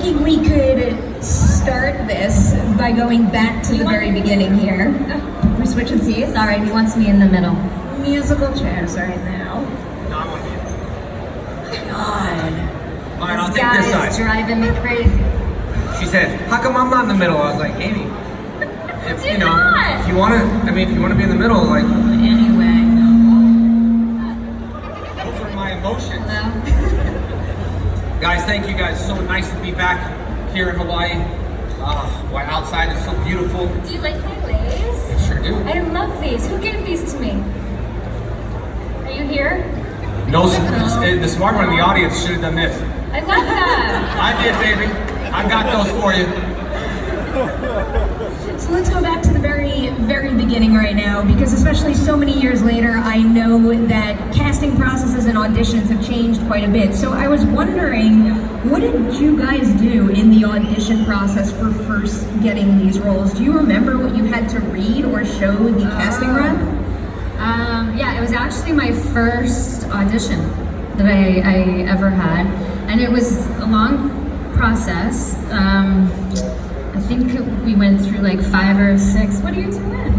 thinking we could start this by going back to the very beginning here. We're switching seats. Sorry, he wants me in the middle. Musical chairs right now. No, I want to be in. God. Fine, I'll This take guy this side. is driving me crazy. She said, "How come I'm not in the middle?" I was like, "Amy, if You're not. if you want to, if you want to be in the middle, like, Anyway. those are my emotions." Hello? Guys, thank you guys. So nice to be back here in Hawaii. Why outside is so beautiful. Do you like my lace? I sure do. I love these. Who gave these to me? Are you here? No, the smart one in the audience should have done this. I love that. I did, baby. I got those for you. So let's go back to the very, very beginning right now, because especially so many years later, I know that casting processes and auditions have changed quite a bit. So I was wondering, what did you guys do in the audition process for first getting these roles? Do you remember what you had to read or show the casting rep? Yeah, it was actually my first audition that I ever had, and it was a long process. I think we went through like 5 or 6. What are you doing?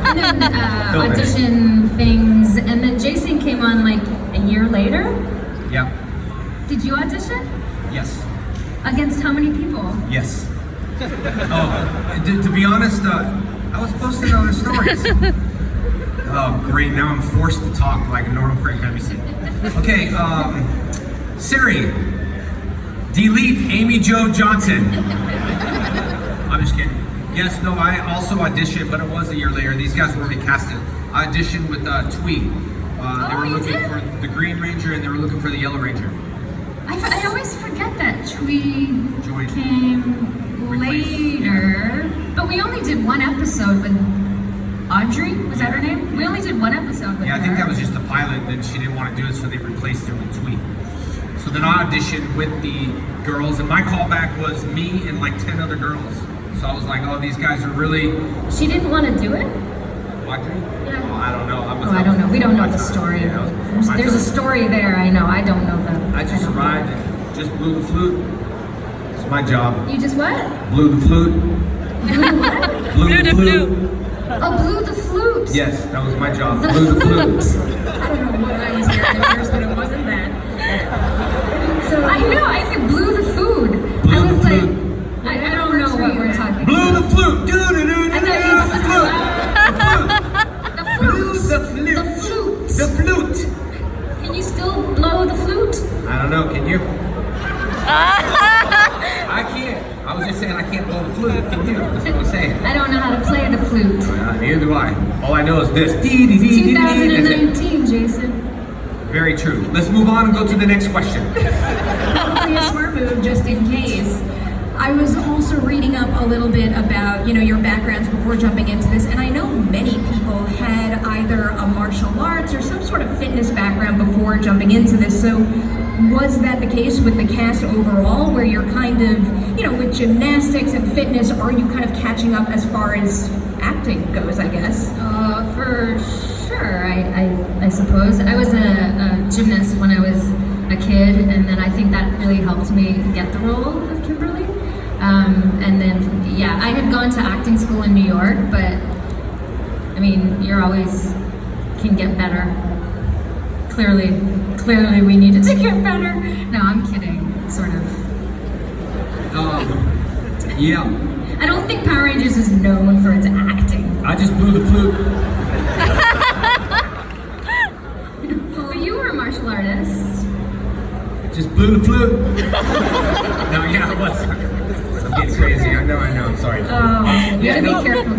And then audition things, and then Jason came on like a year later. Yeah. Did you audition? Yes. Against how many people? Yes. Oh, to be honest, I was supposed to know the stories. Oh, great. Now I'm forced to talk like a normal person. Have you seen? Okay, Siri, delete Amy Jo Johnson. I'm just kidding. Yes, no, I also auditioned, but it was a year later. These guys were already casted. I auditioned with Twee. They were looking for the Green Ranger and they were looking for the Yellow Ranger. I always forget that Twee Joined. came later, but we only did one episode with Audrey. Was that her name? We only did one episode with Yeah, her. I think that was just a pilot. Then she didn't want to do it, so they replaced her with Twee. So then I auditioned with the girls, and my callback was me and like 10 other girls. So I was like, oh, these guys are really. She didn't want to do it? Audrey? Yeah. Oh, I don't know. I don't know. We don't know the story. Yeah, that was before my There's a time. story there, I know. I don't know the. I just don't know. arrived and just blew the flute. It's my job. You just what? Blew the flute. Blew what? Blew the flute. Oh, blew the flute. Yes, that was my job. Blew the flute. I don't know what I was hearing at first, but it wasn't that. So I know. I said blew the food. Blew I was the like, flute. I don't know what we're talking Blew about. the flute. Do do do do. I thought you The flute. The flute. The flute. The flute. The flute. Can you still blow the flute? I don't know. Can you? I can't. I was just saying I can't blow the flute. Can you? That's what I was saying. I don't know how to play the flute. Neither do I. All I know is this. Dee, dee, dee, dee, dee, that's it. 2019, Jason. Very true. Let's move on and go to the next question. Probably a smart move, just in case. I was also reading up a little bit about, your backgrounds before jumping into this, and I know many people had either a martial arts or some sort of fitness background before jumping into this. So was that the case with the cast overall, where you're kind of, with gymnastics and fitness, are you kind of catching up as far as acting goes, I guess? For sure, I suppose. I was a gymnast when I was a kid, and then I think that really helped me get the role of Kimberly. And then, yeah, I had gone to acting school in New York, but I mean, you're always can get better. Clearly we needed to get better. No, I'm kidding, sort of. Yeah. I don't think Power Rangers is known for its acting. I just blew the flute. But you were a martial artist. Just blew the flute. No, yeah, I was. I'm getting crazy. I know. I'm sorry. You gotta no. be careful.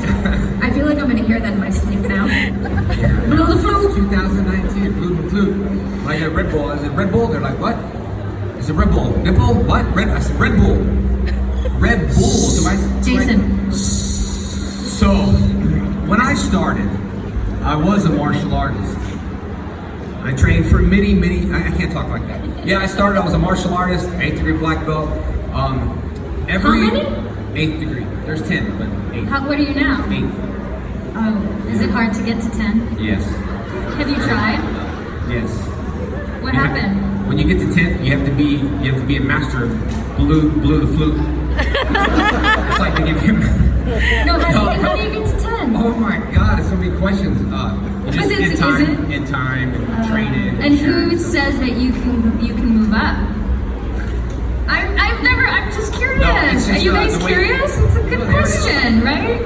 I feel like I'm gonna hear that in my sleep now. Blow the flute. 2019. Blew the flute. Like a Red Bull. Is it Red Bull? They're like, what? It's a Red Bull. Nipple? What? I said Red Bull. Red Bull. Jason. So, when I started, I was a martial artist. I trained for many, I can't talk like that. Yeah, I was a martial artist, 8th degree black belt. How many? 8th degree. There's 10, but 8th. What are you now? 8th. Oh, is it hard to get to 10? Yes. Have you tried? Yes. What happened? When when you get to 10th, you have to be a master of blew the flute. It's like they give him. No, how do you get to 10? Oh my God, there's so many questions. You just in time and training. And who says that you can move up? I'm just curious. No, it's just, Are you guys curious? It's a good question, right?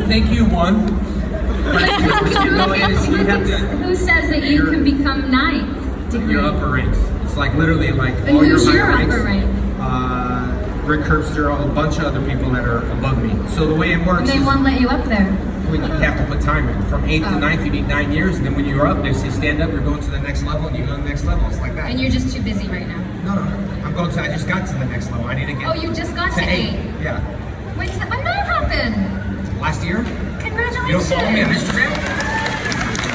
Thank you, one. Who says that you can become ninth degree? Your upper ranks. It's like literally like And all your who's your higher ranks. upper rank? Rick Herbster, a bunch of other people that are above me. So the way it works They is won't let you up there. when you have to put time in. From 8th to 9th, you need 9 years, and then when you're up, they say stand up, you're going to the next level, and you go to the next level. It's like that. And you're just too busy right now. No. I just got to the next level. I need to get Oh, you just got to 8. Yeah. When did that happen? Last year? Congratulations. You don't follow me on Instagram?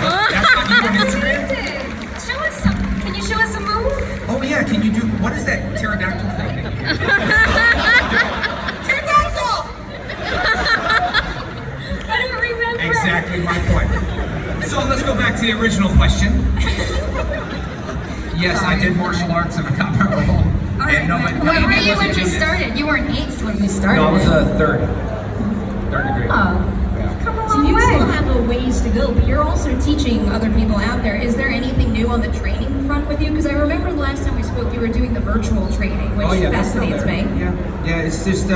That's not you on That's Instagram? amazing. Show us some. Can you show us a move? Oh yeah, can you do, what is that pterodactyl thing? Pterodactyl! I don't remember. Exactly my point. So let's go back to the original question. Yes, I did martial arts and I got my role. And What were you when you started? You weren't 8th when you started. No, I was a third degree. Oh. Yeah. Come So on, you still way. have a ways to go, but you're also teaching other people out there. Is there anything new on the training front with you? Because I remember the last time we spoke, you were doing the virtual training, which That's still fascinates there. me. Yeah, it's just,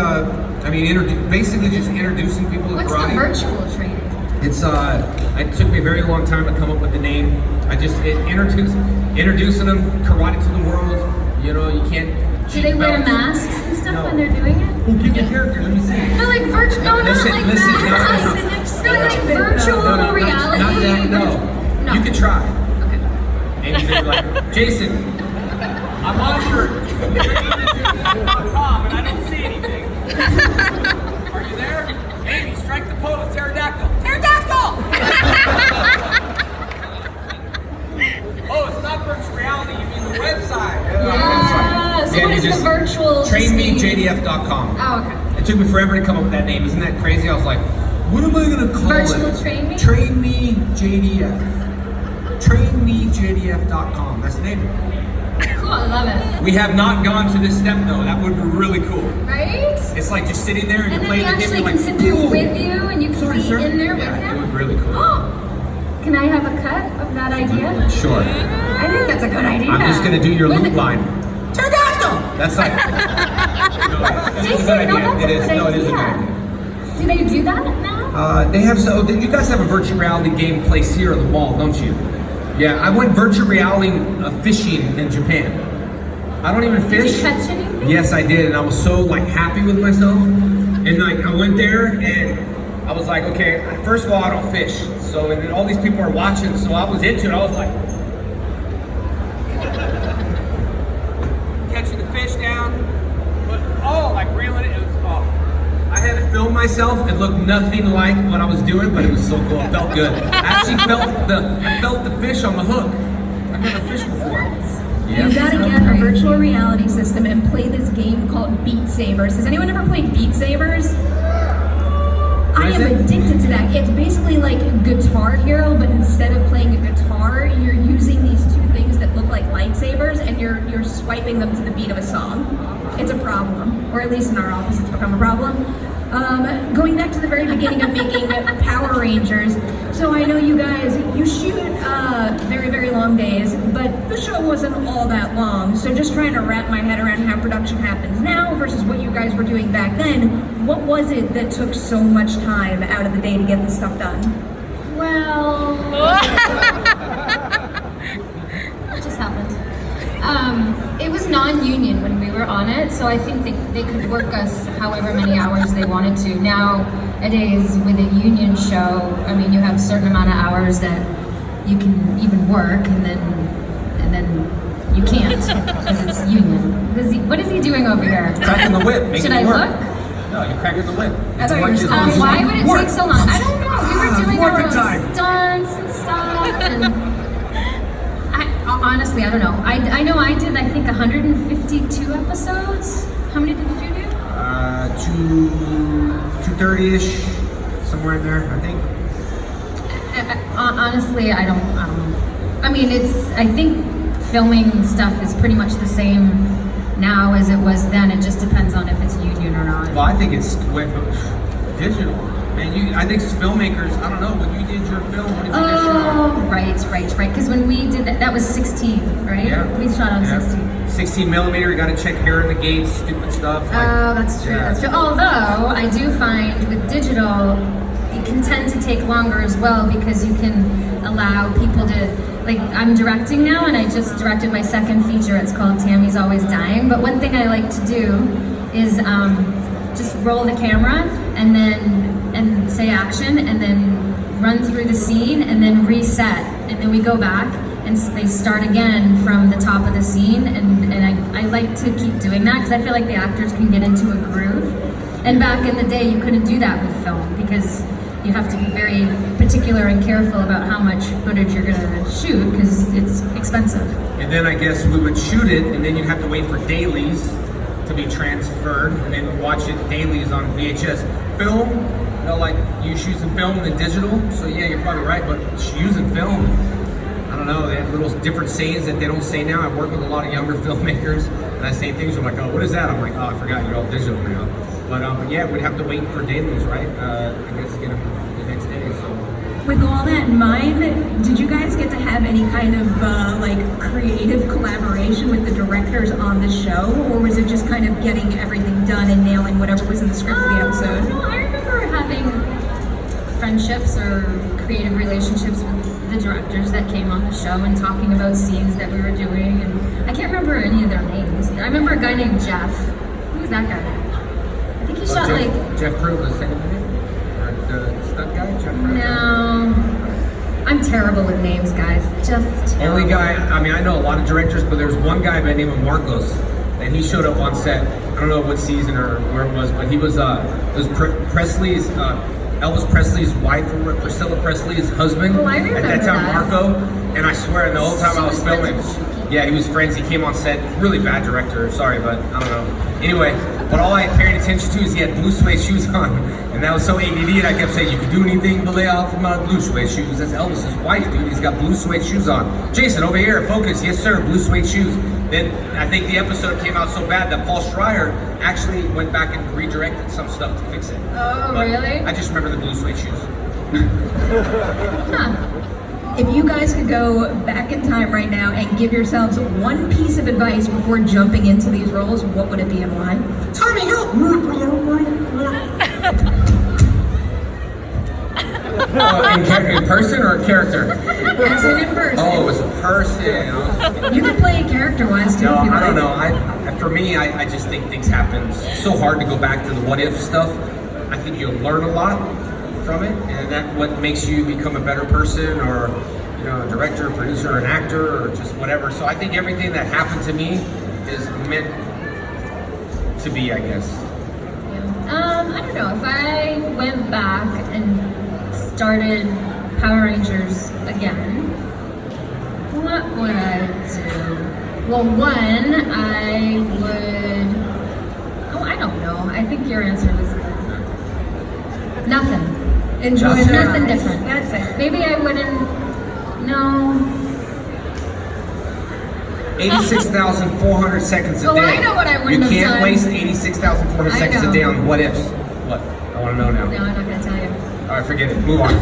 basically just introducing people to What's karate. the virtual training? It's it took me a very long time to come up with the name. Introducing them karate to the world. You know, you can't. Do they wear masks and stuff when they're doing it? Well, give me a character. Let me see. They're like virtual. No, Listen, not like listen, masks. They're like virtual No, reality. not that. No. You can try. Okay. And you say like, Jason, I'm on your .com and I don't see anything. Are you there? Amy, strike the pose. Pterodactyl. Oh, it's not virtual reality. You mean the website? Yeah. So what is the virtual? TrainMeJDF.com. Oh, okay. It took me forever to come up with that name. Isn't that crazy? I was like, what am I going to call Virtual it? Train Me? Train Me JDF. TrainMeJDF.com. That's the name. Cool, I love it. We have not gone to this step though. That would be really cool. Right? It's like just sitting there and, And you're then he playing the actually game. can You're sit there like, with you and you can Sorry, be sir. in there with Yeah, it him. would be really cool. Can I have a cut of that idea? Sure. I think that's a good idea. I'm just gonna do your With loop the- line. Pterodactyl! That's like. Jason, no, that's a good No, it is a good idea. idea. Do they do that now? They have you guys have a virtual reality game place here on the wall, don't you? Yeah, I went virtual reality fishing in Japan. I don't even fish. Did you catch anything? Yes, I did, and I was so like happy with myself. And like I went there and I was like, okay, first of all, I don't fish. So and then all these people are watching, so I was into it. I was like catching the fish down, but like reeling it. It was I had to film myself. It looked nothing like what I was doing, but it was so cool. It felt good. I actually felt the fish on the hook. I've never fished before. Yeah. You gotta get a virtual reality system and play this game called Beat Sabers. Has anyone ever played Beat Sabers? I is am it? addicted to that. It's basically like Guitar Hero, but instead of playing a guitar, you're using these two things that look like lightsabers and you're swiping them to the beat of a song. It's a problem, or at least in our office it's become a problem. Going back to the very beginning of making Power Rangers, so I know you guys, you shoot very, very long days, but the show wasn't all that long, so just trying to wrap my head around how production happens now versus what you guys were doing back then, what was it that took so much time out of the day to get this stuff done? Well, what just happened? It was non-union when we were on it, so I think they could work us however many hours they wanted to. Nowadays, with a union show, I mean, you have a certain amount of hours that you can even work, and then you can't because it's union. What is he doing over here? Cracking the whip. Making Should it I work. look? No, you're cracking the whip. I thought you were supposed Why would it take so long? I don't know. We were doing our Working own time. stunts and stuff, and honestly, I don't know. I know I did, I think, 152 episodes. How many did you do? 230-ish, somewhere in there, I think. Honestly, I don't know. I mean, I think filming stuff is pretty much the same now as it was then. It just depends on if it's union or not. Well, I think it's digital. Man, I think filmmakers, I don't know, when you did your film, what did you guys shoot on? Right. Because when we did that was 16, right? Yeah. We shot on 16. 16 millimeter, you gotta check hair in the gates, stupid stuff. That's true. That's true. Although I do find with digital, it can tend to take longer as well because you can allow people to, like, I'm directing now and I just directed my second feature. It's called Tammy's Always Dying. But one thing I like to do is just roll the camera and say action and then run through the scene and then reset. And then we go back and they start again from the top of the scene. And I like to keep doing that because I feel like the actors can get into a groove. And back in the day, you couldn't do that with film because you have to be very particular and careful about how much footage you're gonna shoot because it's expensive. And then I guess we would shoot it and then you'd have to wait for dailies to be transferred and then watch it dailies on VHS. Film, you know, like you shoot some film and then digital, so yeah, you're probably right, but using film, I don't know, they have little different sayings that they don't say now. I work with a lot of younger filmmakers and I say things, I'm like, oh, what is that? I'm like, oh, I forgot, you're all digital now. But yeah, we'd have to wait for dailies, right? I guess get them the next day, so. With all that in mind, did you guys get to have any kind of like creative collaboration with the directors on the show, or was it just kind of getting everything done and nailing whatever was in the script for the episode? No, I remember having friendships or creative relationships with the directors that came on the show and talking about scenes that we were doing, and I can't remember any of their names. I remember a guy named Jeff. Who was that guy? I think he shot Jeff Pruitt, the second name? Or the stunt guy, Jeff Pruitt? No. I'm terrible with names, guys. Just terrible. Only guy, I mean, I know a lot of directors, but there's one guy by the name of Marcos, and he showed up on set. I don't know what season or where it was, but he was Presley's, Elvis Presley's wife, or Priscilla Presley's husband. Oh, I remember at that time, that. Marco, and I swear, the whole time I was filming, yeah, he was friends. He came on set. Really bad director. Sorry, but I don't know. Anyway, but all I paid attention to is he had blue suede shoes on, and that was so ADD. And I kept saying, "You can do anything but lay out from my blue suede shoes." That's Elvis's wife, dude. He's got blue suede shoes on. Jason, over here, focus. Yes, sir. Blue suede shoes. Then I think the episode came out so bad that Paul Schreier actually went back and redirected some stuff to fix it. Oh, but really? I just remember the blue suede shoes. Huh. If you guys could go back in time right now and give yourselves one piece of advice before jumping into these roles, what would it be and why? Tommy, help! In person or a character? As in person. Oh, it's a person. You can play it character-wise too No, if you I don't like. know. For me, I just think things happen. It's so hard to go back to the what if stuff. I think you'll learn a lot from it, and that what makes you become a better person, or a director, producer, an actor, or just whatever. So I think everything that happened to me is meant to be, I guess. I don't know. If I went back and started Power Rangers again, what would I do? Well, one, I would. Oh, I don't know. I think your answer was nothing. Enjoy Nothing. the Nothing ride. different. That's it. Maybe I wouldn't. No. 86,400 seconds a Oh, day. I know what I wouldn't have You can't done. waste 86,400 I seconds know. a day on what ifs. What? I want to know now. No, I'm not gonna tell you. All right, forget it. Move on.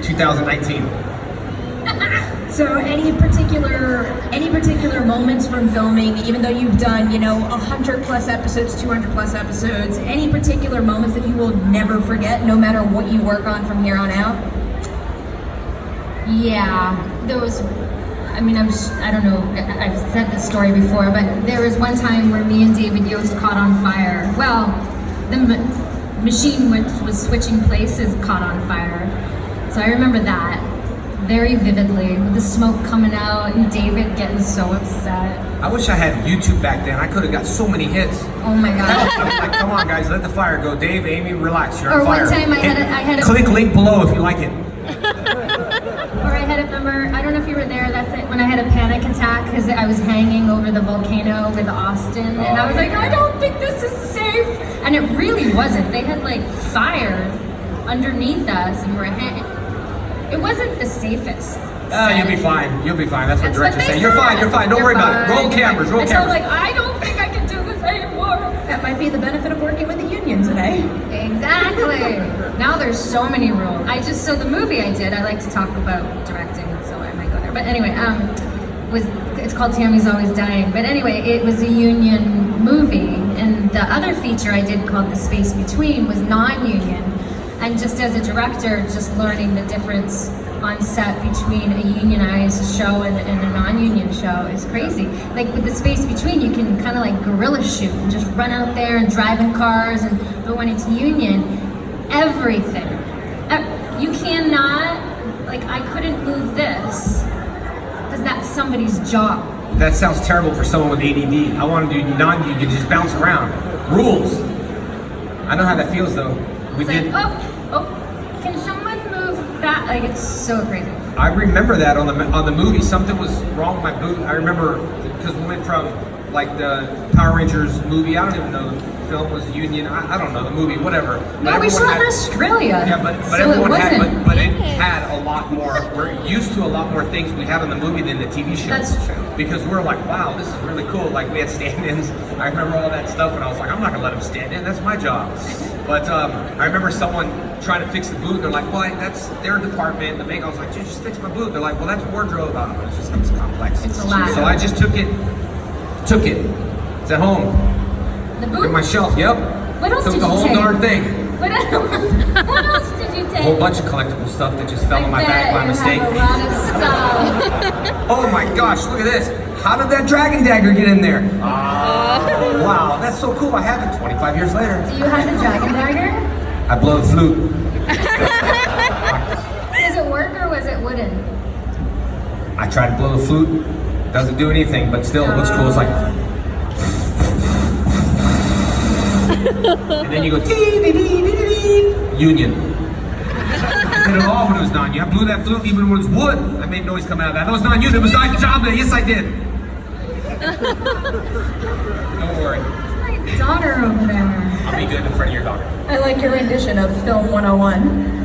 2019. So any particular moments from filming, even though you've done, 100 plus episodes, 200 plus episodes, any particular moments that you will never forget, no matter what you work on from here on out? Yeah, there was. I mean, I don't know. I've said this story before, but there was one time where me and David Yost caught on fire. Well, the machine which was switching places caught on fire. So I remember that very vividly, with the smoke coming out and David getting so upset. I wish I had YouTube back then. I could have got so many hits. Oh my god. I was like, come on, guys, let the fire go. Dave, Amy, relax. You're on Or one fire. time I had a Click link below if you like it. Or I had a remember, I don't know if you were there, that's it, when I had a panic attack because I was hanging over the volcano with Austin, and I was like, I don't think this is safe. And it really wasn't. They had like fire underneath us and we're hanging. It wasn't the safest You'll be fine. You'll be fine. That's what That's what directors they say. You're fine. said. You're fine. Don't worry about it. Roll cameras. Roll and so I'm cameras. like, I don't think I can do this anymore. That might be the benefit of working with the union today. Exactly. Now there's so many rules. So the movie I did, I like to talk about directing, so I might go there. But anyway, it's called Tammy's Always Dying. But anyway, it was a union movie, and the other feature I did called The Space Between was non-union. And just as a director, just learning the difference on set between a unionized show and a non-union show is crazy. Like with The Space Between, you can kind of like guerrilla shoot and just run out there and drive in cars, but when it's union, everything. You cannot, like I couldn't move this, because that's somebody's job. That sounds terrible for someone with ADD. I want to do non-union, just bounce around. Rules. I know how that feels though. We It's did. like, can someone move that? Like it's so crazy. I remember that on the movie. Something was wrong with my boot. I remember because we went from like the Power Rangers movie. I don't even know the film was Union. I don't know the movie. Whatever. No, we shot in Australia. Yeah, but so everyone it had, wasn't. but it had a lot more. We're used to a lot more things we had on the movie than the TV show. That's true. Because we're like, wow, this is really cool. Like we had stand-ins. I remember all that stuff, and I was like, I'm not gonna let them stand in. That's my job. But I remember someone trying to fix the boot. They're like, well, that's their department. The make. I was like, dude, just fix my boot. They're like, well, that's wardrobe. It's complex. It's a lot. So I just took it. It's at home. The In boot? my shelf. Yep. What else Took did the you whole take? darn thing. What else did you A take? whole bunch of collectible stuff that just fell on my back by you mistake. have a lot of stuff. Oh my gosh, look at this. How did that dragon dagger get in there? Wow, that's so cool. I have it 25 years later. Do you have the dragon dagger? I blow the flute. Does it work or was it wooden? I tried to blow the flute. Doesn't do anything, but still it looks cool. It's like... and then you go... Union. I did it all when it was non-union. I blew that flute even when it was wood. I made noise come out of that. That was non-union. It was my job there. Yes, I did. Don't worry. My daughter over there. I'll be good in front of your daughter. I like your rendition of Film 101.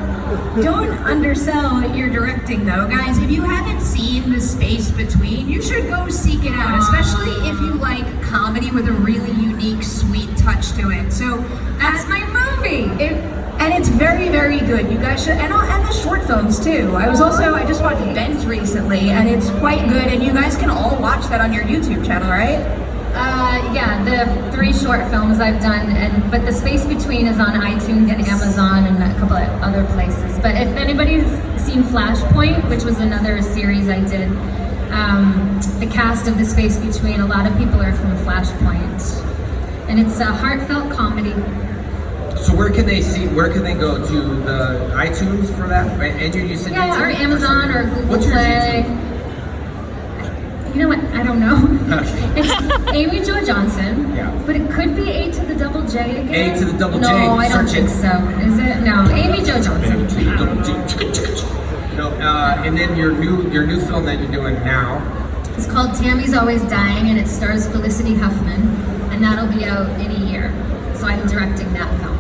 Don't undersell your directing though. Guys, if you haven't seen The Space Between, you should go seek it out, especially if you like comedy with a really unique, sweet touch to it. So That's my movie. and it's very, very good. You guys should, and the short films too. I just watched Bent recently, and it's quite good, and you guys can all watch that on your YouTube channel, right? Yeah, the 3 short films I've done, but The Space Between is on iTunes and Amazon and a couple of other places. But if anybody's seen Flashpoint, which was another series I did, the cast of The Space Between, a lot of people are from Flashpoint. And it's a heartfelt comedy. So where can they go to the iTunes for that? And you said Yeah, YouTube? or Amazon or Google What's your Play. YouTube? You know what? I don't know. Okay. It's Amy Jo Johnson. Yeah. But it could be A to the double J again. A to the double J. No, I don't Search think it. so. Is it? No, Amy Jo Johnson. No, and then your new film that you're doing now. It's called Tammy's Always Dying, and it stars Felicity Huffman, and that'll be out in a year. So I'm directing that film.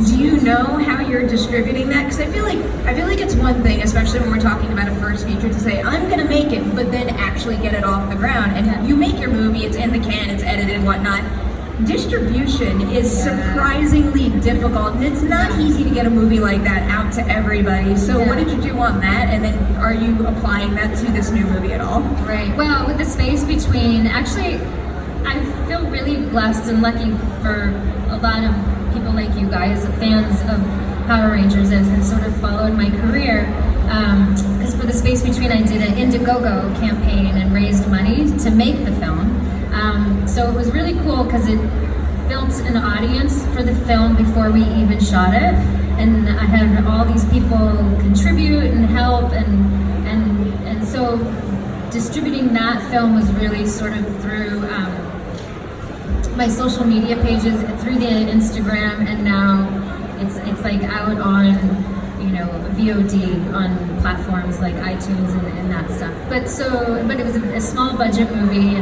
Do you know how you're distributing that? Because I feel like it's one thing, especially when we're talking about a first feature, to say I'm gonna make it, but then actually get it off the ground. And you make your movie, it's in the can, it's edited and whatnot. Distribution is surprisingly difficult, and it's not easy to get a movie like that out to everybody. So what did you do on that? And then are you applying that to this new movie at all? Right. Well, with The Space Between, actually, I feel really blessed and lucky for a lot of people like you guys, fans of Power Rangers, as have sort of followed my career. Because for The Space Between, I did an Indiegogo campaign and raised money to make the film. So it was really cool because it built an audience for the film before we even shot it. And I had all these people contribute and help, and so distributing that film was really sort of through my social media pages, through the Instagram, and now it's like out on VOD on platforms like iTunes and that stuff. But it was a small budget movie,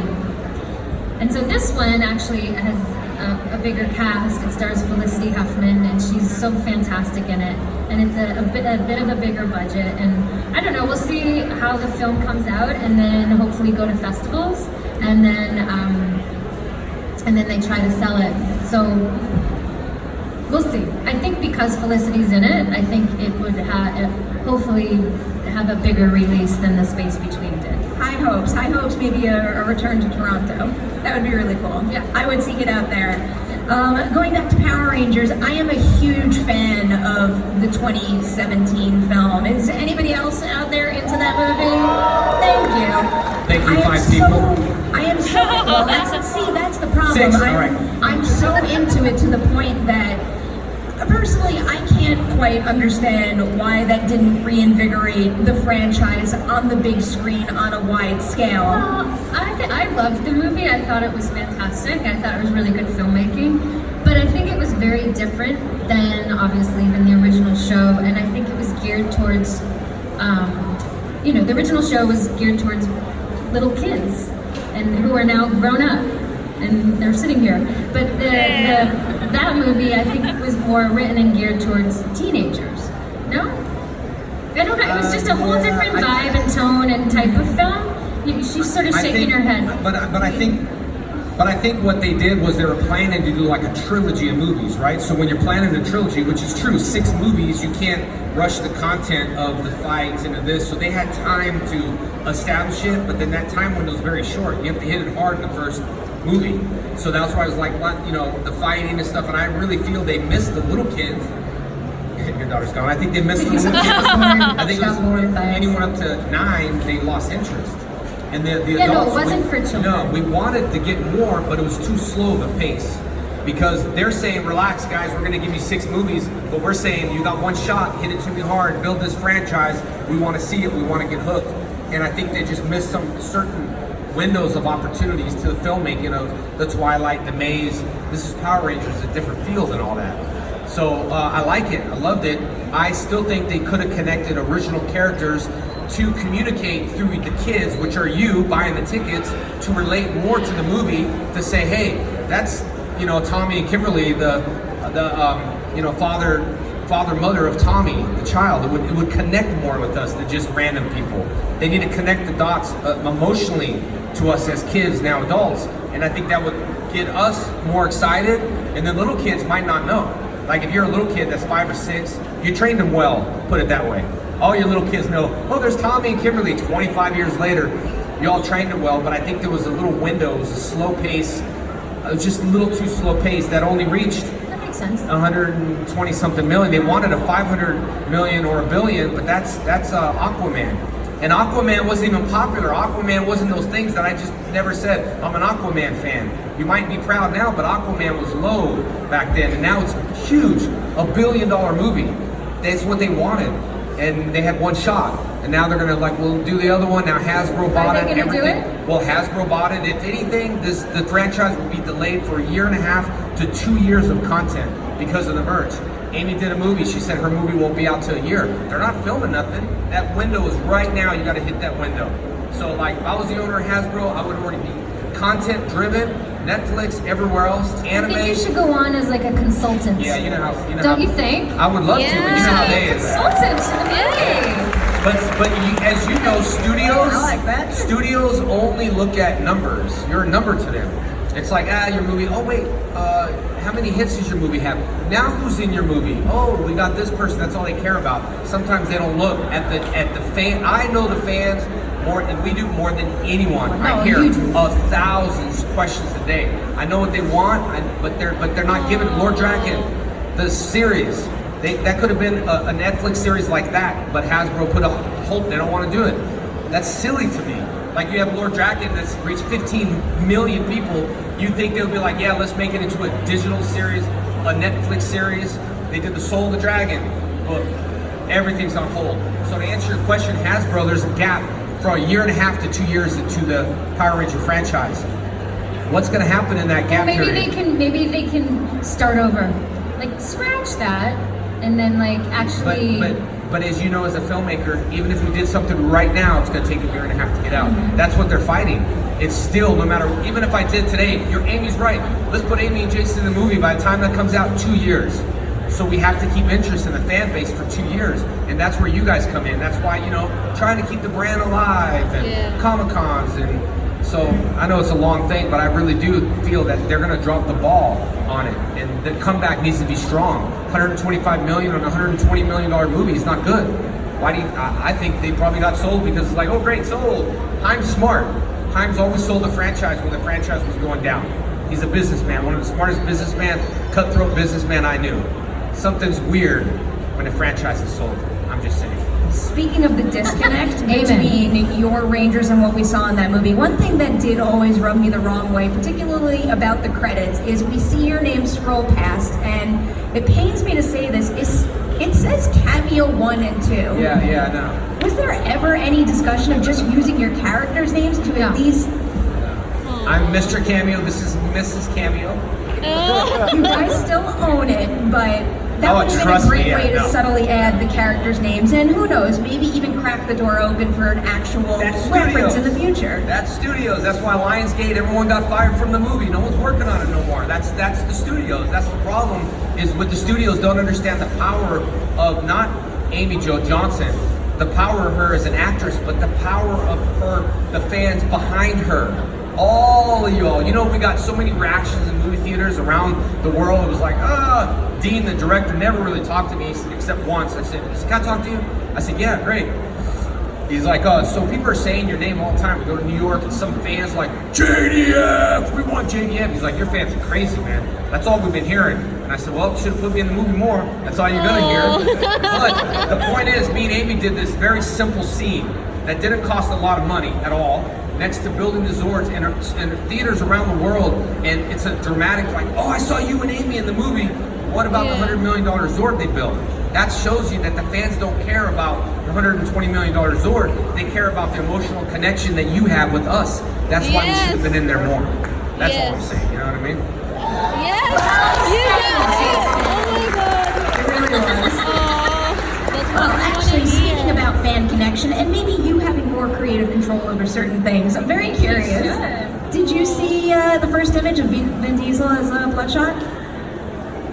and so this one actually has a bigger cast. It stars Felicity Huffman, and she's so fantastic in it. And it's a bit of a bigger budget. And I don't know, we'll see how the film comes out, and then hopefully go to festivals, and then they try to sell it. So we'll see. I think because Felicity's in it, I think it would hopefully have a bigger release than The Space Between did. High hopes, maybe a return to Toronto. That would be really cool. Yeah. I would seek it out there. Going back to Power Rangers, I am a huge fan of the 2017 film. Is anybody else out there into that movie? Thank you. Thank you, 5 people. I am so, well, that's the problem. 6, all right. I'm so into it to the point that personally, I can't quite understand why that didn't reinvigorate the franchise on the big screen on a wide scale. I loved the movie. I thought it was fantastic. I thought it was really good filmmaking. But I think it was very different than the original show. And I think it was geared towards, the original show was geared towards little kids and who are now grown up. And they're sitting here. But that movie, I think, was more written and geared towards teenagers. No? I don't know. It was just a whole different vibe and tone and type of film. She's sort of shaking her head. But I think what they did was they were planning to do like a trilogy of movies, right? So when you're planning a trilogy, which is true, 6 movies, you can't rush the content of the fights into this. So they had time to establish it, but then that time window is very short. You have to hit it hard in the first movie. So that's why I was like, the fighting and stuff, and I really feel they missed the little kids. Your daughter's gone. I think they missed the little kids. I think it was anyone up to 9, they lost interest. And the adults, it wasn't for children. No, we wanted to get more, but it was too slow of a pace. Because they're saying, relax guys, we're gonna give you 6 movies, but we're saying you got one shot, hit it to me hard, build this franchise, we wanna see it, we wanna get hooked. And I think they just missed some certain windows of opportunities to the filmmaking of the Twilight, the Maze. This is Power Rangers, a different field and all that. So I like it, I loved it. I still think they could have connected original characters to communicate through the kids, which are you buying the tickets, to relate more to the movie, to say, hey, that's Tommy and Kimberly, the father mother of Tommy, the child. It would connect more with us than just random people. They need to connect the dots emotionally to us as kids, now adults, and I think that would get us more excited, and the little kids might not know. Like if you're a little kid that's 5 or 6, you trained them well, put it that way. All your little kids know, oh, there's Tommy and Kimberly 25 years later. You all trained them well, but I think there was a little window, it was a slow pace, it was just a little too slow pace that only reached 120 something million. They wanted a 500 million or a billion, but that's Aquaman. And Aquaman wasn't even popular. Aquaman wasn't those things that I just never said, I'm an Aquaman fan. You might be proud now, but Aquaman was low back then, and now it's huge, $1 billion movie. That's what they wanted. And they had one shot, and now they're gonna we'll do the other one. Now Hasbro bought it. Everything. Well, Hasbro bought it. If anything, the franchise will be delayed for 1.5 to 2 years of content because of the merch. Amy did a movie. She said her movie won't be out till a year. They're not filming nothing. That window is right now. You got to hit that window. So, if I was the owner of Hasbro, I would already be content driven. Netflix, everywhere else, anime. I think you should go on as a consultant. Yeah, you know how. Don't you think? I would love to, but you know how they is. Consultant to the movie. But as you know, studios. I like that. Studios only look at numbers. You're a number to them. It's like, your movie. Oh wait, how many hits does your movie have? Now who's in your movie? Oh, we got this person. That's all they care about. Sometimes they don't look at the fan. I know the fans more, and we do more than anyone. I hear thousands of questions a day. I know what they want, but they're not giving Lord Draken, the series. That could have been a Netflix series like that, but Hasbro put a halt. They don't want to do it. That's silly to me. You have Lord Draken that's reached 15 million people. You think they'll be like, yeah, let's make it into a digital series, a Netflix series. They did the Soul of the Dragon, but everything's on hold. So to answer your question, Hasbro, there's a gap for 1.5 to 2 years into the Power Ranger franchise. What's going to happen in that gap period? Maybe they can start over, scratch that, and then actually. But as you know, as a filmmaker, even if we did something right now, it's going to take 1.5 years to get out. Mm-hmm. That's what they're fighting. it's still, no matter, even if I did today, Amy's right. Let's put Amy and Jason in the movie. By the time that comes out, 2 years. So we have to keep interest in the fan base for 2 years. And that's where you guys come in. That's why, trying to keep the brand alive and Comic-Cons. And so I know it's a long thing, but I really do feel that they're going to drop the ball on it. And the comeback needs to be strong. $125 million on a $120 million movie is not good. Why do you, I think they probably got sold because it's like, oh great, sold. Haim's smart. Haim's always sold the franchise when the franchise was going down. He's a businessman, one of the smartest businessman, cutthroat businessman I knew. Something's weird when a franchise is sold. I'm just saying. Speaking of the disconnect between your Rangers and what we saw in that movie, one thing that did always rub me the wrong way, particularly about the credits, is we see your name scroll past, and it pains me to say this, it says cameo 1 and 2. Yeah, I know. Was there ever any discussion of just using your characters' names to at least... I'm Mr. Cameo, this is Mrs. Cameo. You guys still own it, but that would have been a great way to subtly add the characters' names, and who knows, maybe even crack the door open for an actual reference in the future. That's studios. That's why Lionsgate, everyone got fired from the movie. No one's working on it no more. That's the studios. That's the problem, is with the studios don't understand the power of not Amy Jo Johnson, the power of her as an actress, but the power of her, the fans behind her. All of y'all, we got so many reactions in movie theaters around the world. It was like, Dean, the director, never really talked to me except once. I said, can I talk to you? I said, yeah, great. He's like, so people are saying your name all the time. We go to New York and some fans like, JDF, we want JDF. He's like, your fans are crazy, man. That's all we've been hearing. And I said, well, you should have put me in the movie more. That's all you're gonna hear. But the point is, me and Amy did this very simple scene that didn't cost a lot of money at all, next to building the Zords in theaters around the world, and it's a dramatic, like, oh, I saw you and Amy in the movie. What about the $100 million Zord they built? That shows you that the fans don't care about the $120 million Zord. They care about the emotional connection that you have with us. That's why we should have been in there more. That's all I'm saying, you know what I mean? It really was. Well, actually, speaking about fan connection, and maybe you having more creative control over certain things, I'm very curious. Did you see the first image of Vin Diesel as Bloodshot?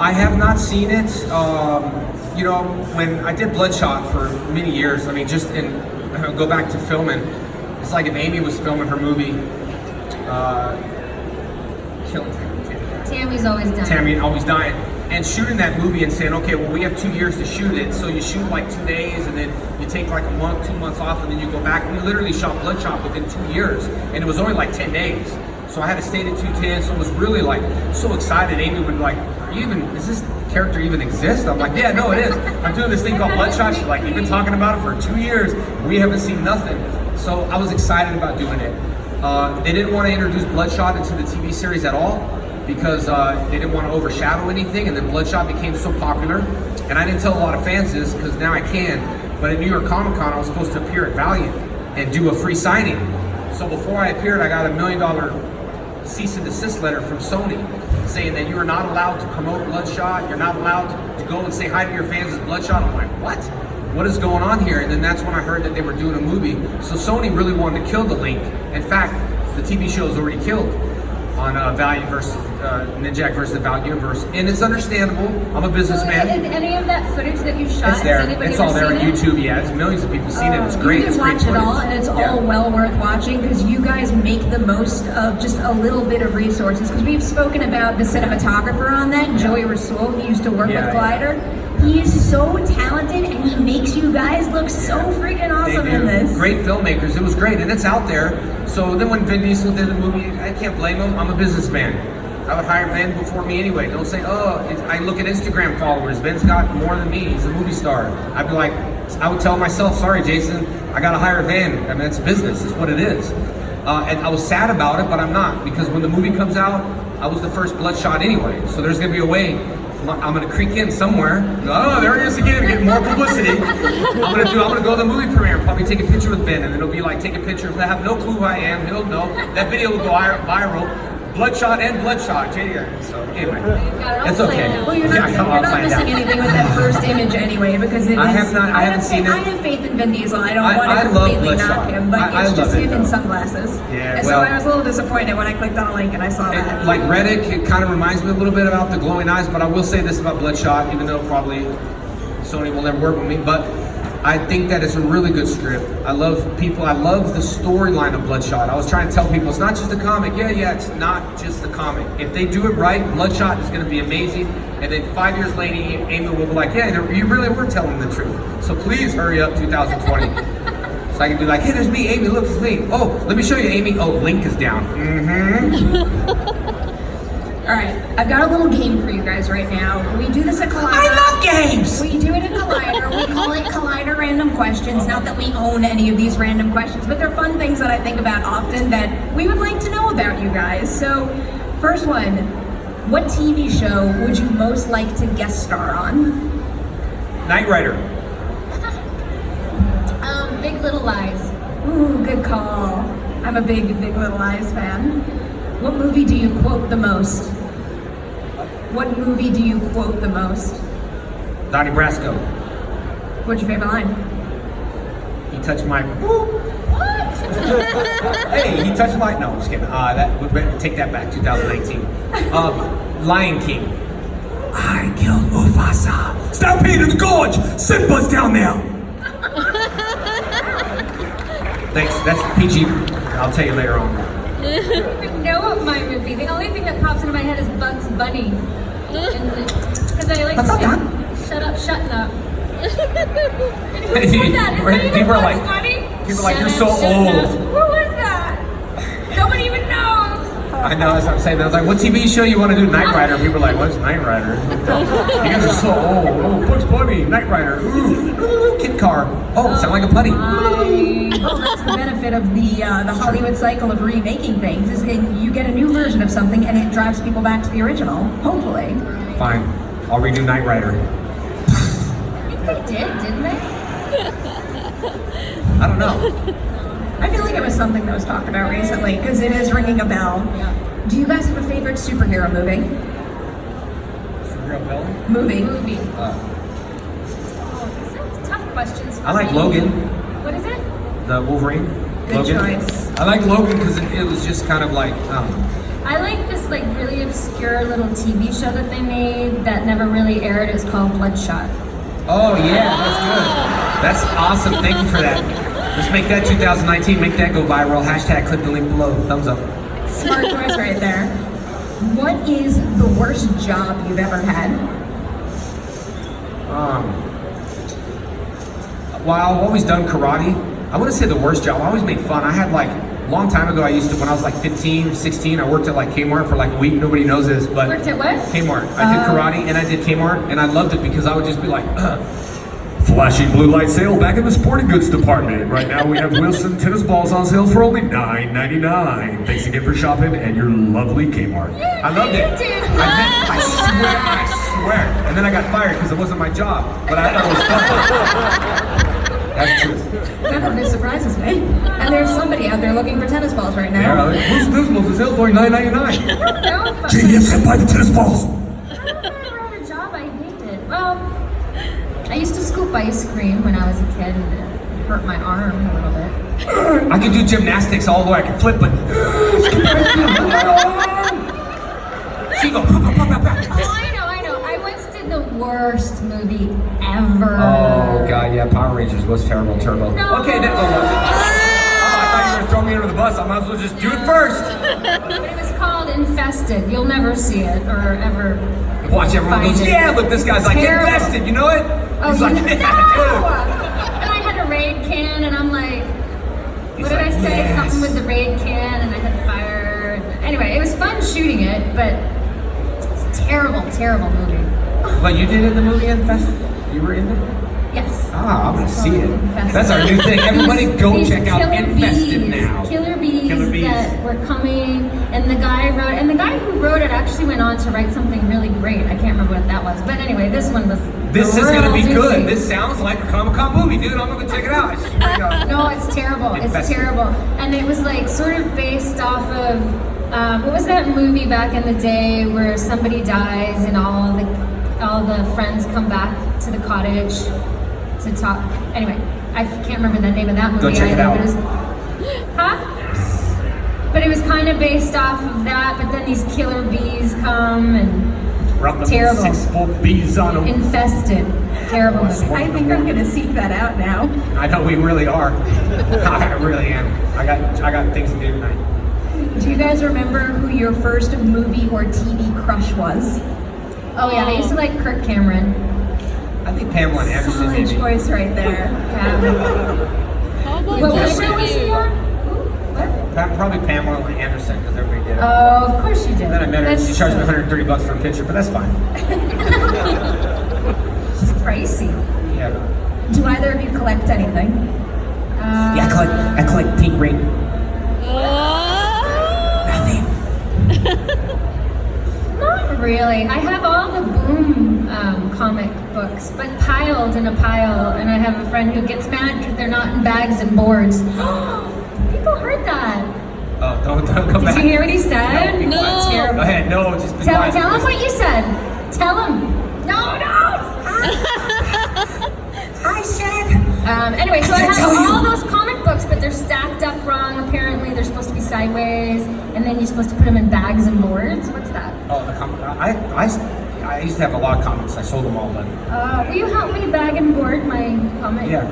I have not seen it. When I did Bloodshot for many years, just go back to filming, it's like if Amy was filming her movie, Tammy's always dying. Tammy always dying. And shooting that movie and saying, okay, well, we have 2 years to shoot it, so you shoot like 2 days, and then you take like a month, 2 months off, and then you go back. We literally shot Bloodshot within 2 years, and it was only like 10 days. So I had to stay to 210, so it was really like so excited. Amy would like, does this character even exist? I'm like, yeah, no, it is. I'm doing this thing called Bloodshot. She's like, you've been talking about it for 2 years. We haven't seen nothing. So I was excited about doing it. They didn't want to introduce Bloodshot into the TV series at all, because they didn't want to overshadow anything, and then Bloodshot became so popular. And I didn't tell a lot of fans this, because now I can, but at New York Comic Con, I was supposed to appear at Valiant and do a free signing. So before I appeared, I got a $1 million cease and desist letter from Sony saying that you are not allowed to promote Bloodshot, you're not allowed to go and say hi to your fans as Bloodshot. I'm like, what? What is going on here? And then that's when I heard that they were doing a movie. So Sony really wanted to kill the link. In fact, the TV show is already killed on Valiant versus Ninjak versus the Valiant Universe, and it's understandable. I'm a businessman. Is any of that footage that you shot? It's there. It's all there on YouTube. Yeah, it's millions of people seen it. It's great. You can watch it all, and it's all well worth watching, because you guys make the most of just a little bit of resources. Because we've spoken about the cinematographer on that, Joey Rasul. He used to work with Glider. He is so talented, and he makes you guys look so freaking awesome in this. Great filmmakers. It was great, and it's out there. So then when Vin Diesel did the movie, I can't blame him. I'm a businessman. I would hire Vin before me anyway. Don't say, I look at Instagram followers. Vin's got more than me. He's a movie star. I'd be like, I would tell myself, sorry, Jason, I got to hire Vin. I mean, it's business. It's what it is. And I was sad about it, but I'm not, because when the movie comes out, I was the first Bloodshot anyway. So there's going to be a way. I'm gonna creak in somewhere. Oh, there it is again, get more publicity. I'm gonna go to the movie premiere and probably take a picture with Ben, and then it'll be like, take a picture. He'll have no clue who I am. He'll know. That video will go viral. Bloodshot and Bloodshot. So anyway, it's okay. Well, you're not missing anything with that first image anyway, because it is. I haven't seen it. I have faith in Vin Diesel. I don't want I to love completely Bloodshot. knock him, but I it's just love it, him in though. sunglasses. Yeah, and well- so I was a little disappointed when I clicked on a link and I saw that. Like Reddick, it kind of reminds me a little bit about the glowing eyes, but I will say this about Bloodshot, even though probably Sony will never work with me, but I think that it's a really good script. I love the storyline of Bloodshot. I was trying to tell people it's not just a comic. Yeah, it's not just a comic. If they do it right, Bloodshot is going to be amazing. And then 5 years later, Amy will be like, yeah, you really were telling the truth. So please hurry up 2020. So I can be like, hey, there's me, Amy, look, it's me. Oh, let me show you, Amy. Oh, Link is down. All right, I've got a little game for you guys right now. We do this at Collider. I love games! We do it at Collider. We call it Collider Random Questions. Not that we own any of these random questions, but they're fun things that I think about often that we would like to know about you guys. So, first one, what TV show would you most like to guest star on? Knight Rider. Big Little Lies. Ooh, good call. I'm a big Little Lies fan. What movie do you quote the most? What movie do you quote the most? Donnie Brasco. What's your favorite line? He touched my... What? Hey, he touched my... No, I'm just kidding. Take that back, 2019. Lion King. I killed Mufasa. Stampede in the gorge! Simba's down there! Thanks, that's PG. I'll tell you later on. I don't even know what my would be. The only thing that pops into my head is Bugs Bunny. Because I like shut up, shutting up. And who said that? Is that even People are Bugs like- Bunny? people are like, Shut "You're so up, shut old." up. Who was that? Nobody even knows. I know, that's what I'm saying. I was like, what TV show you want to do? Knight Rider. People are like, what's Knight Rider? You guys are so old. Oh, Bugs Bunny, Knight Rider. Ooh, Kid Car. Oh, sound like a putty. Well, that's the benefit of the Hollywood cycle of remaking things, is that you get a new version of something and it drives people back to the original, hopefully. Fine, I'll redo Knight Rider. I think they did, didn't they? I don't know. I feel like it was something that was talked about recently, because it is ringing a bell. Yeah. Do you guys have a favorite superhero movie? Superhero villain? Movie. Oh, these are tough questions for I like me. Logan, What is it? the Wolverine. Good Logan. choice. I like Logan because it was just kind of like, I like this like really obscure little TV show that they made that never really aired. It was called Bloodshot. oh yeah, that's good. That's awesome. Thank you for that. Let's make that 2019. Make that go viral. Hashtag click the link below. Thumbs up. Smart choice right there. What is the worst job you've ever had? Well, I've always done karate. I wouldn't say the worst job. I always made fun. I had like, a long time ago, when I was like 15, 16, I worked at like Kmart for like a week. Nobody knows this, but... Worked at what? Kmart. I did karate and I did Kmart, and I loved it because I would just be like, flashing blue light sale back in the sporting goods department. Right now we have Wilson tennis balls on sale for only $9.99. Thanks again for shopping and your lovely Kmart. I loved it. I swear. And then I got fired because it wasn't my job, but I thought it was fun. That's the truth. None of this surprises me. And there's somebody out there looking for tennis balls right now. Yeah, like, who's this one? For sale for $9.99. No, but JDM said buy the tennis balls. I don't know if I ever had a job I hated. Well, I used to scoop ice cream when I was a kid, and it hurt my arm a little bit. I can do gymnastics all the way. I can flip, but she go. Oh, I know. I once did the worst movie ever. Oh god, yeah, Power Rangers was terrible, Turbo. No. Okay, I thought you were gonna throw me under the bus. I might as well just do it first. But it was called Infested. You'll never see it or ever. Watch everyone goes, Find it. yeah, look, this guy's like Terrible. invested. You know it? Oh, He's like, no! yeah, And I had a raid can, and I'm like, He's what did I like, say? yes. Something with the raid can, and I had fire. Anyway, it was fun shooting it, but it's a terrible movie. But you did in the movie Infested? You were in it? Yes. Ah, I'm gonna see it. Infested. That's our new thing. Everybody go These check out killer Infested bees, now. Killer bees Killer bees. that were coming, and the guy who wrote it actually went on to write something really great. I can't remember what that was, but anyway, this one was. This is gonna be real good. doozy. This sounds like a Comic-Con movie, dude. I'm gonna go check it out. I swear to God. No, it's terrible. Infested. It's terrible. And it was like sort of based off of What was that movie back in the day where somebody dies and all the friends come back to the cottage to talk? Anyway, I can't remember the name of that movie. Go check it out. But it was kind of based off of that. But then these killer bees come and terrible. 6-foot bees on them. Infested. Terrible movie. I think I'm gonna seek that out now. I know we really are. I really am. I got things to do tonight. Do you guys remember who your first movie or TV crush was? Oh yeah, I used to like Kirk Cameron. I think Pamela Anderson. Solid maybe. choice right there. How about What you? show was he on? Probably Pamela Anderson because everybody did it. Oh, of course you did. Then I met her. She charged me $130 for a picture, but that's fine. She's pricey. Yeah. Do either of you collect anything? Yeah, I collect pink ring. Nothing. Not really. I have all the Boom comic books, but piled in a pile, and I have a friend who gets mad because they're not in bags and boards. People heard that. Oh, don't come back. Did you hear what he said? No, be quiet. No. Terrible. Go ahead. No, just be Tell quiet. him what you said. Tell him. No. I said. Anyway, so I have all those comic books, but they're stacked up wrong. Apparently, they're supposed to be sideways, and then you're supposed to put them in bags and boards. What's that? Oh, the comic. I used to have a lot of comics. I sold them all, but Will you help me bag and board my comic? yeah,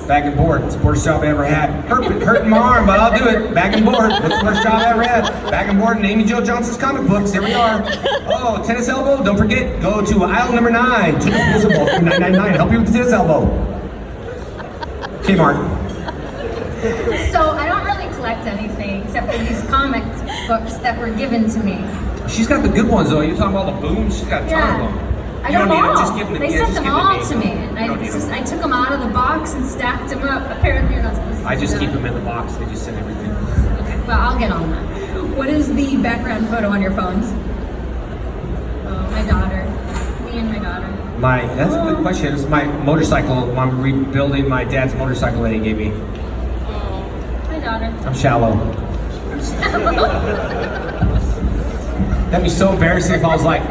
bag and board. It's the worst job I ever had. Hurting my arm, but I'll do it. Bag and board. What's the worst job I ever had? Bag and board and Amy Jo Johnson's comic books. Here we are. Oh, tennis elbow. Don't forget. Go to aisle number 9. Too visible. $9.99. Help you with the tennis elbow. Kmart. So I don't really collect anything except for these comic books that were given to me. She's got the good ones though. You're talking about the booms. She's got a ton of them. I You got don't them need all. them. Just give them to They me. sent Just them give them all to to me. me. And You don't need them. I took them out of the box and stacked them up. Apparently you're not supposed to I do just that. keep them in the box. They just send everything. Okay, well I'll get on that. What is the background photo on your phones? My daughter. Me and my daughter. That's a good question. It's my motorcycle. I'm rebuilding my dad's motorcycle that he gave me. My daughter. I'm shallow. That'd be so embarrassing if I was like,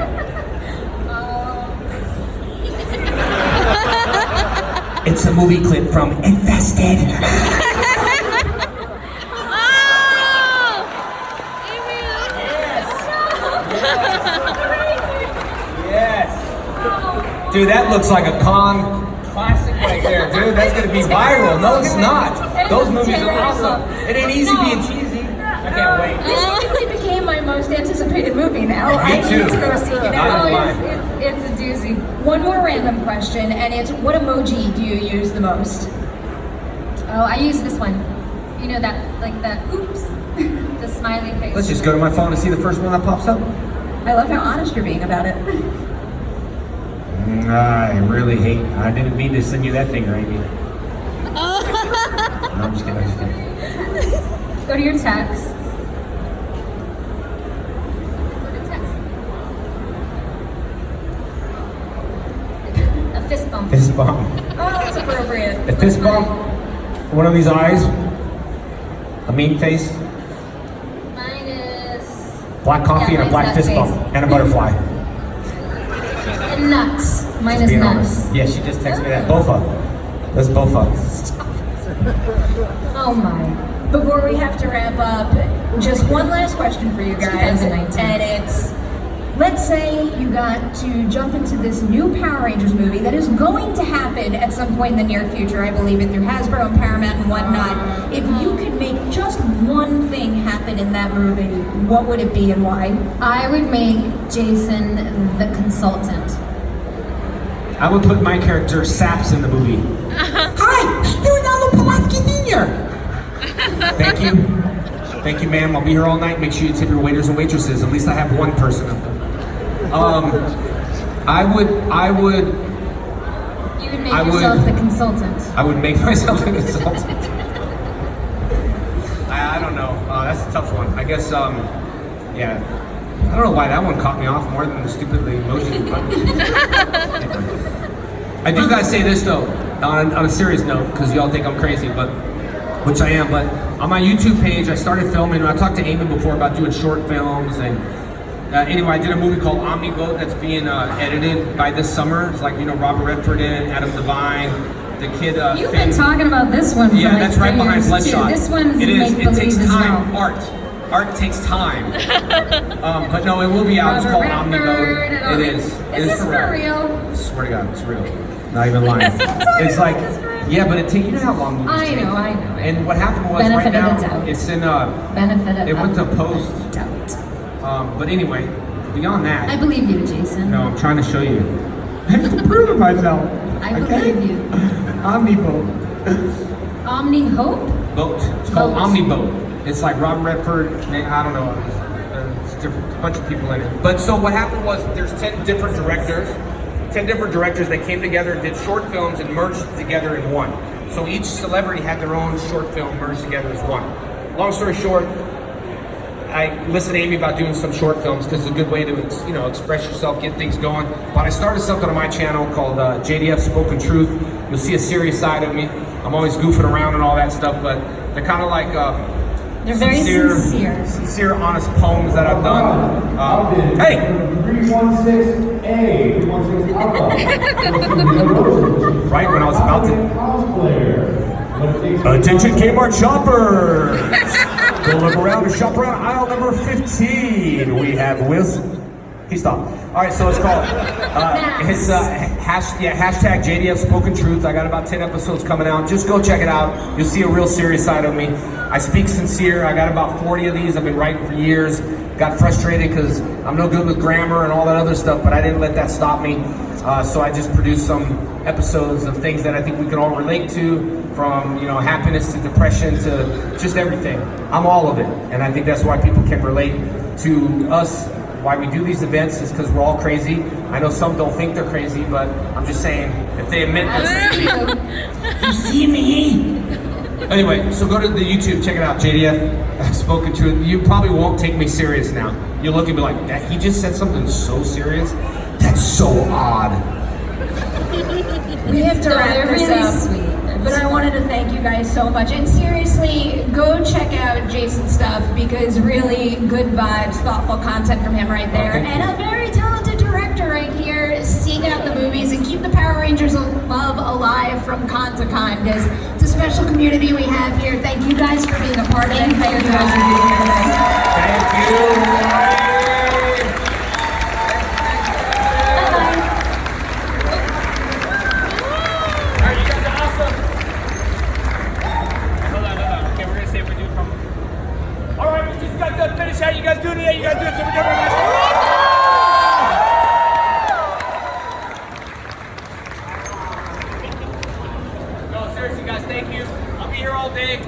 it's a movie clip from Infested. Yes. Dude, that looks like a con classic right there, dude. That's gonna be viral. No, it's not. Those movies are awesome. It ain't easy being cheesy. I can't wait. This quickly became my most anticipated movie now. I too. need to go see it Not out. mine. It's a doozy. One more random question, and it's what emoji do you use the most? Oh, I use this one. You know that, like that, oops, the smiley face. Let's just go to my phone and see the first one that pops up. I love how honest you're being about it. I really hate. I didn't mean to send you that finger, Amy. No, I'm just kidding. Go to your text. Go to text. A fist bump. Fist bump. Oh, that's appropriate. A fist bump. One of these eyes. A mean face. Mine is Black coffee and a mine's black that fist face. bump. And a butterfly. And nuts. Mine is Being nuts. honest. Yeah, she just texted me that. Both of them. That's both of them. Oh my. Before we have to wrap up, just one last question for you guys. 2019. And it's, let's say you got to jump into this new Power Rangers movie that is going to happen at some point in the near future. I believe it through Hasbro and Paramount and whatnot. If you could make just one thing happen in that movie, what would it be and why? I would make Jason the consultant. I would put my character Saps in the movie. Hi, Stuart Pulaski Sr. Thank you. Thank you, ma'am. I'll be here all night. Make sure you tip your waiters and waitresses. At least I have one person of them. I would You would make yourself the consultant. I would make myself a consultant. I don't know. That's a tough one. I guess, yeah. I don't know why that one caught me off more than the stupidly emoji. I do gotta say this though, on a serious note, because y'all think I'm crazy, but which I am. But on my YouTube page, I started filming. I talked to Amy before about doing short films, and anyway, I did a movie called Omniboat that's being edited by this summer. It's like, you know, Robert Redford in, Adam Devine, the kid. You've Finn. been talking about this one for Yeah, like that's right 3 behind years, Bloodshot. too. This one's It is. It make-believe takes as time. well. Art takes time. But no, it will be out. It's Robert called Redford Omniboat. and all It is. that. It Is this for real? I swear to God, it's real. Not even lying. It's like, yeah, but it takes, you know how long movies take. I know. And what happened was Benefit right of the now, doubt. it's in, Benefit of it went to post. doubt. But anyway, beyond that. I believe you, Jason. No, I'm trying to show you. I'm proving myself. I believe you. Omniboat. Omni Hope? Boat. It's called Boat. Omniboat. It's like Robert Redford, I don't know, it's a bunch of people in it. But so what happened was there's 10 different directors. 10 different directors that came together and did short films and merged together in one. So each celebrity had their own short film merged together as one. Long story short, I listened to Amy about doing some short films because it's a good way to, you know, express yourself, get things going. But I started something on my channel called JDF Spoken Truth. You'll see a serious side of me. I'm always goofing around and all that stuff, but they're kind of like They're very sincere, honest poems that I've done. Hey! 316A, 316 Alpha. Right when I was about to. Cosplayer. Attention Kmart shoppers! Go look around and shop around aisle number 15. We have Wiz. He stopped. All right, so it's called hashtag JDF Spoken Truth. I got about 10 episodes coming out. Just go check it out. You'll see a real serious side of me. I speak sincere. I got about 40 of these. I've been writing for years. Got frustrated because I'm no good with grammar and all that other stuff, but I didn't let that stop me. So I just produced some episodes of things that I think we can all relate to, from, you know, happiness to depression to just everything. I'm all of it, and I think that's why people can relate to us. Why we do these events is because we're all crazy. I know some don't think they're crazy, but I'm just saying, if they admit this, you see me. Anyway, so go to the YouTube, check it out, JDF Spoken Truth. You probably won't take me serious now. You'll look and be like, that, he just said something so serious? That's so odd. We have to wrap They're this really up. sweet. But I wanted to thank you guys so much. And seriously, go check out Jason's stuff, because really good vibes, thoughtful content from him right there. thank you. And a very talented director right here. Seek out the movies and keep the Power Rangers love alive from con to con, because it's a special community we have here. Thank you guys for being a part of it. Thank you guys for being here tonight. Thank you. Finish how you guys doing today? You guys doing something different? No, seriously, guys, thank you. I'll be here all day.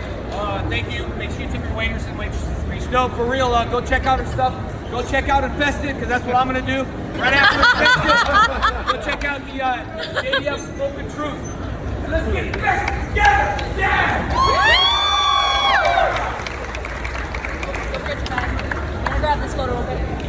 Thank you. Make sure you tip your waiters and waitresses. No, for real, go check out her stuff. Go check out Infested, because that's what I'm going to do. Right after Infested, go check out the JDF Spoken Truth. Let's get Infested together! Yeah! Grab this photo real quick.